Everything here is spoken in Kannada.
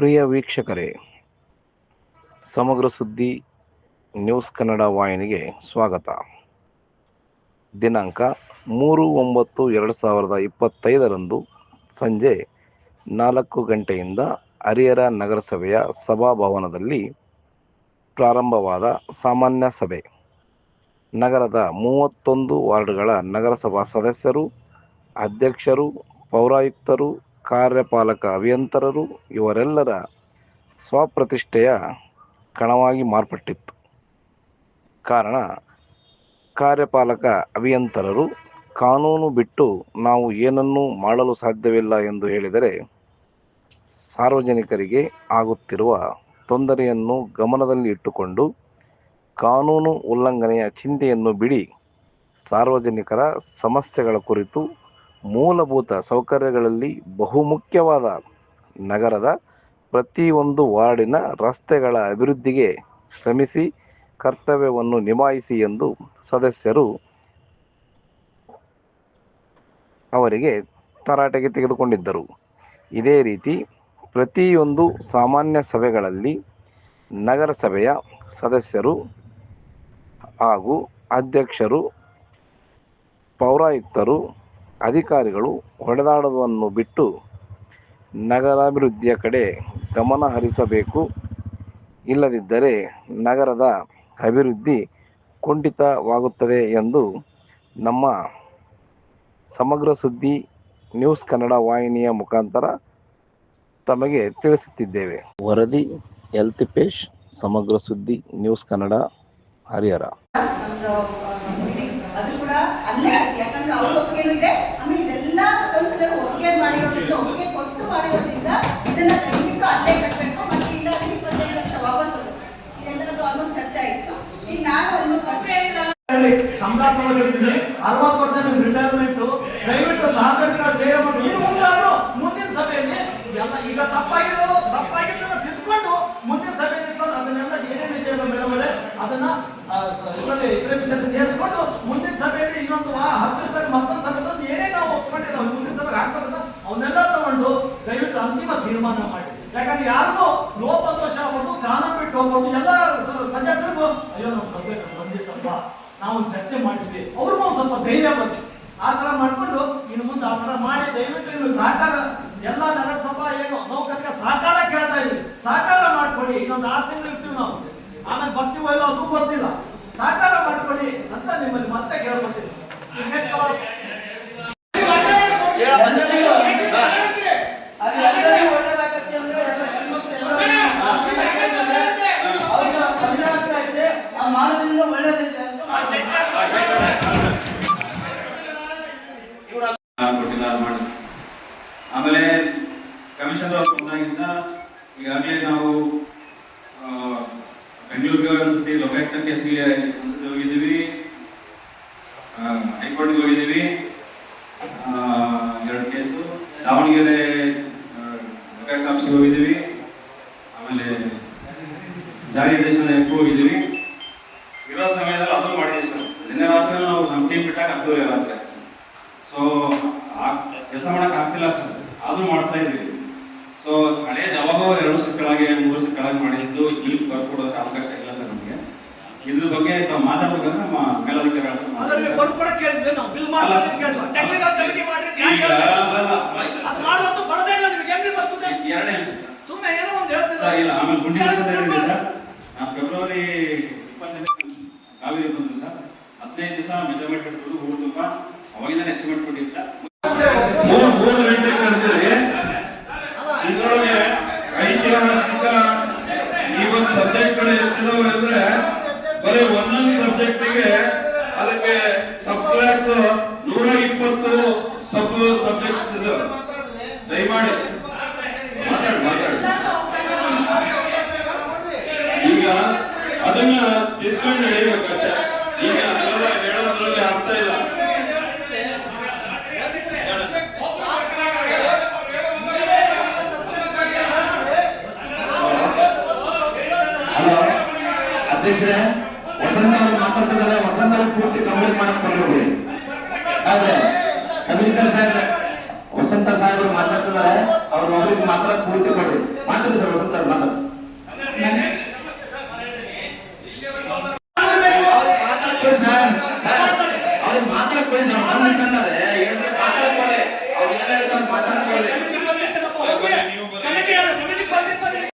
ಪ್ರಿಯ ವೀಕ್ಷಕರೇ, ಸಮಗ್ರ ಸುದ್ದಿ ನ್ಯೂಸ್ ಕನ್ನಡ ವಾಹಿನಿಗೆ ಸ್ವಾಗತ. ದಿನಾಂಕ 3/9/2025 ಸಂಜೆ 4 ಗಂಟೆಯಿಂದ ಹರಿಹರ ನಗರಸಭೆಯ ಸಭಾಭವನದಲ್ಲಿ ಪ್ರಾರಂಭವಾದ ಸಾಮಾನ್ಯ ಸಭೆ. ನಗರದ 31 ವಾರ್ಡ್ಗಳ ನಗರಸಭಾ ಸದಸ್ಯರು, ಅಧ್ಯಕ್ಷರು, ಪೌರಾಯುಕ್ತರು, ಕಾರ್ಯಪಾಲಕ ಅಭಿಯಂತರರು ಇವರೆಲ್ಲರ ಸ್ವಪ್ರತಿಷ್ಠೆಯ ಕಣವಾಗಿ ಮಾರ್ಪಟ್ಟಿತ್ತು. ಕಾರಣ, ಕಾರ್ಯಪಾಲಕ ಅಭಿಯಂತರರು ಕಾನೂನು ಬಿಟ್ಟು ನಾವು ಏನನ್ನೂ ಮಾಡಲು ಸಾಧ್ಯವಿಲ್ಲ ಎಂದು ಹೇಳಿದರೆ, ಸಾರ್ವಜನಿಕರಿಗೆ ಆಗುತ್ತಿರುವ ತೊಂದರೆಯನ್ನು ಗಮನದಲ್ಲಿ ಇಟ್ಟುಕೊಂಡು ಕಾನೂನು ಉಲ್ಲಂಘನೆಯ ಚಿಂತೆಯನ್ನು ಬಿಡಿ, ಸಾರ್ವಜನಿಕರ ಸಮಸ್ಯೆಗಳ ಕುರಿತು ಮೂಲಭೂತ ಸೌಕರ್ಯಗಳಲ್ಲಿ ಬಹುಮುಖ್ಯವಾದ ನಗರದ ಪ್ರತಿಯೊಂದು ವಾರ್ಡಿನ ರಸ್ತೆಗಳ ಅಭಿವೃದ್ಧಿಗೆ ಶ್ರಮಿಸಿ ಕರ್ತವ್ಯವನ್ನು ನಿಭಾಯಿಸಿ ಎಂದು ಸದಸ್ಯರು ಅವರಿಗೆ ತರಾಟೆಗೆ ತೆಗೆದುಕೊಂಡಿದ್ದರು. ಇದೇ ರೀತಿ ಪ್ರತಿಯೊಂದು ಸಾಮಾನ್ಯ ಸಭೆಗಳಲ್ಲಿ ನಗರಸಭೆಯ ಸದಸ್ಯರು ಹಾಗೂ ಅಧ್ಯಕ್ಷರು, ಪೌರಾಯುಕ್ತರು, ಅಧಿಕಾರಿಗಳು ಹೊಡೆದಾಡುವುದನ್ನು ಬಿಟ್ಟು ನಗರಾಭಿವೃದ್ಧಿಯ ಕಡೆ ಗಮನ ಹರಿಸಬೇಕು. ಇಲ್ಲದಿದ್ದರೆ ನಗರದ ಅಭಿವೃದ್ಧಿ ಕುಂಠಿತವಾಗುತ್ತದೆ ಎಂದು ನಮ್ಮ ಸಮಗ್ರ ಸುದ್ದಿ ನ್ಯೂಸ್ ಕನ್ನಡ ವಾಹಿನಿಯ ಮುಖಾಂತರ ತಮಗೆ ತಿಳಿಸುತ್ತಿದ್ದೇವೆ. ವರದಿ ಎಲ್ತಿಪೇಶ್, ಸಮಗ್ರ ಸುದ್ದಿ ನ್ಯೂಸ್ ಕನ್ನಡ, ಹರಿಹರ. ಅದು ಕೂಡ ಅಲ್ಲೇ, ಯಾಕಂದ್ರೆ ಅವ್ರ ಒಪ್ಪಿಗೆನೂ ಇದೆ. ಆಮೇಲೆ ಇದೆಲ್ಲ ಕೌನ್ಸಿಲರ್ ಒಪ್ಪಿಗೆ ಮಾಡಿರೋದ್ರಿಂದ, ಒಪ್ಪಿಗೆ ಕೊಟ್ಟು ಮಾಡಿರೋದ್ರಿಂದ ಇದನ್ನ ದಯವಿಟ್ಟು ಅಲ್ಲೇ ಕಟ್ಟಬೇಕು. ಮತ್ತೆ ಇಲ್ಲ 25 ಲಕ್ಷ ವಾಪಸ್ ಇದೆಲ್ಲದೂ ಆಲ್ಮೋಸ್ಟ್ ಚರ್ಚೆ ಆಯಿತು. ಈಗ ನಾನು ಸಂಬಳ ತಗೊಂಡಿರ್ತೀನಿ, 60 ವರ್ಷ ರಿಟೈರ್ಮೆಂಟ್, ದಯವಿಟ್ಟು ಸಾರ್ವಜನಿಕ ಸೇವೆ ಮಾಡಿ. ಇನ್ನು ಮುಂದಾದ್ರೂ ಮುಂದಿನ ಸಭೆಯಲ್ಲಿ ಎಲ್ಲ ಈಗ ತಪ್ಪಾಗಿದ್ದನ್ನು ತಿದ್ದುಕೊಂಡು ಮುಂದಿನ ಸಭೆಯಲ್ಲಿ ಅದನ್ನೆಲ್ಲ ಏನೇನಿದೆ ಮೇಡಮರೆ ಅದನ್ನ ಇದರ ವಿಷಯದ ಸೇರಿಸ್ಕೊಂಡು ಮುಂದಿನ ಸಭೆಯಲ್ಲಿ ಇನ್ನೊಂದು 10 ದಿವಸ ಮತ್ತೊಂದು ಸಭೆ ತಂದು ಏನೇ ನಾವು ಒಪ್ಕೊಂಡಿಲ್ಲ ಮುಂದಿನ ಸಭೆಗೆ ಹಾಕ್ಬೇಕಂತ ಅವನ್ನೆಲ್ಲ ತಗೊಂಡು ದಯವಿಟ್ಟು ಅಂತಿಮ ತೀರ್ಮಾನ ಮಾಡಿ. ಯಾಕಂದ್ರೆ ಯಾರಿಗೂ ಲೋಪದೋಷ ಆಗ್ಬೋದು, ಕಾನೂನು ಬಿಟ್ಟು ಹೋಗ್ಬೋದು. ಎಲ್ಲ ಸದಸ್ಯರಿಗೂ ಅಯ್ಯೋ ನಮ್ಮ ಸಭೆ ಬಂದಿತ್ತಪ್ಪ, ನಾವು ಚರ್ಚೆ ಮಾಡಿದ್ವಿ, ಅವ್ರಿಗೂ ಒಂದು ಸ್ವಲ್ಪ ಧೈರ್ಯ ಬಂತು. ಆ ಥರ ಮಾಡಿಕೊಂಡು ಇನ್ನು ಮುಂದೆ ಆ ಥರ ಮಾಡಿ ದಯವಿಟ್ಟು ಇನ್ನು ಸಹಕಾರ ಎಲ್ಲ ನಗರಸಭಾ ಏನು ನೌಕರಿಗೆ ಸಹಕಾರ ಕೇಳ್ತಾ ಇದ್ವಿ, ಸಹಕಾರ ಮಾಡ್ಕೊಡಿ. ಇನ್ನೊಂದು 6 ತಿಂಗಳು ಇರ್ತೀವಿ ನಾವು, ಆಮೇಲೆ ಬರ್ತೀವೋ ಇಲ್ಲ ಅದು ಗೊತ್ತಿಲ್ಲ. ಸಹಕಾರ ಮಾಡ್ಕೊಡಿ ಅಂತ ನಿಮ್ಮಲ್ಲಿ ಮತ್ತೆ ಕೇಳ್ಕೊತೀನಿ. ಆಮೇಲೆ ಕಮಿಷನರ್ ಅವರು ಬಂದಾಗಿಂದ ಈಗಾಗಲೇ ನಾವು ಬೆಂಗಳೂರಿಗೆ ಒಂದ್ಸತಿ ಲೋಕಾಯುಕ್ತ ಕೇಸಿಗೆ ಒಂದ್ಸತಿ ಹೋಗಿದ್ದೀವಿ, ಹೈಕೋರ್ಟ್ಗೆ ಹೋಗಿದ್ದೀವಿ 2 ಕೇಸು, ದಾವಣಗೆರೆ ಲೋಕಾಯುಕ್ತ ಆಫೀಸ್ಗೆ ಹೋಗಿದ್ದೀವಿ, ಆಮೇಲೆ ಜಾರಿ ನಿರ್ದೇಶನಾಲಯಕ್ಕೂ ಹೋಗಿದ್ದೀವಿ. ಇರೋ ಸಮಯದಲ್ಲಿ ಅದು ಮಾಡಿದ್ದೀವಿ ಸರ್. ನಿನ್ನೆ ರಾತ್ರಿ ನಾವು ನಮ್ಮ ಟೀಮ್ ಬಿಟ್ಟಾಗ 10 ರಾತ್ರಿ. ಸೊ ಕೆಲಸ ಮಾಡಕ್ ಆಗ್ತಿಲ್ಲ ಸರ್, ಅದು ಮಾಡ್ತಾ ಇದ್ದೀವಿ. ಸೊ ಹಳೆ ಯಾವಾಗೋ 2 ವರ್ಷ ಕೆಳಗೆ 3 ವರ್ಷ ಕೆಳಗೆ ಮಾಡಿದ್ದು ಇಲ್ಲಿ ಬರ್ಕೊಡೋದಕ್ಕೆ ಅವಕಾಶ ಇಲ್ಲ ಸರ್ ನಮಗೆ. ಇದ್ರ ಬಗ್ಗೆ ತಾವು ಮಾತಾಡ್ಬೇಕಂದ್ರೆ ನಮ್ಮ ಮೇಲಾಧಿಕಾರಿಗಳು ಇಲ್ಲ. ಆಮೇಲೆ ಗುಂಡಿ ಫೆಬ್ರವರಿ 20 ಕಾವೇರಿ ಬಂದ್ರು ಸರ್, 15 ದಿವಸ ಮೆಜರ್ಮೆಂಟ್ ಇಟ್ಬಿಟ್ಟು ಹೂ ತುಂಬ ಅವಾಗಿಂದ ಎಸ್ಟಿಮೇಟ್ ಕೊಟ್ಟಿದ್ದು ಸರ್. 3 ಗಂಟೆ ಕರೆದಿರಿ. ಇದರೊಳಗೆ ಐತಿಹಾಸಿಕ ಈ ಒಂದು ಸಬ್ಜೆಕ್ಟ್ಗಳು ಎತ್ತಿದವು ಅಂದ್ರೆ ಬರೀ ಒಂದೊಂದು ಸಬ್ಜೆಕ್ಟಿಗೆ ಅದಕ್ಕೆ ಸಬ್ ಕ್ಲಾಸ್ 120 ಸಬ್ಜೆಕ್ಟ್ಸ್ ಇದಾವೆ. ದಯಮಾಡಿ ಮಾತಾಡಿ ಈಗ ಅದನ್ನ ತಿದ್ಕೊಂಡು ಹೇಳಿಬೇಕಷ್ಟೇ. ಈಗ ಹೇಳೋದ್ರಲ್ಲಿ ಅರ್ಥ ಇಲ್ಲ. ಅಧ್ಯಕ್ಷರೇ, ವಸಂತ ಅವರು ಮಾತಾಡ್ತಿದ್ದಾರೆ. ವಸಂತ ಅವರು ಪೂರ್ತಿ ಕಂಪ್ಲೀಟ್ ಮಾಡಕ್ ಬರ್ಬೇಡಿ. ವಸಂತ ಸಾಹೇಬರು ಮಾತಾಡ್ತಿದ್ದಾರೆ, ಅವ್ರ ಒಬ್ಬರಿಗೆ ಮಾತ್ರ ಪೂರ್ತಿ ಕೊಡ್ಬೇಕು.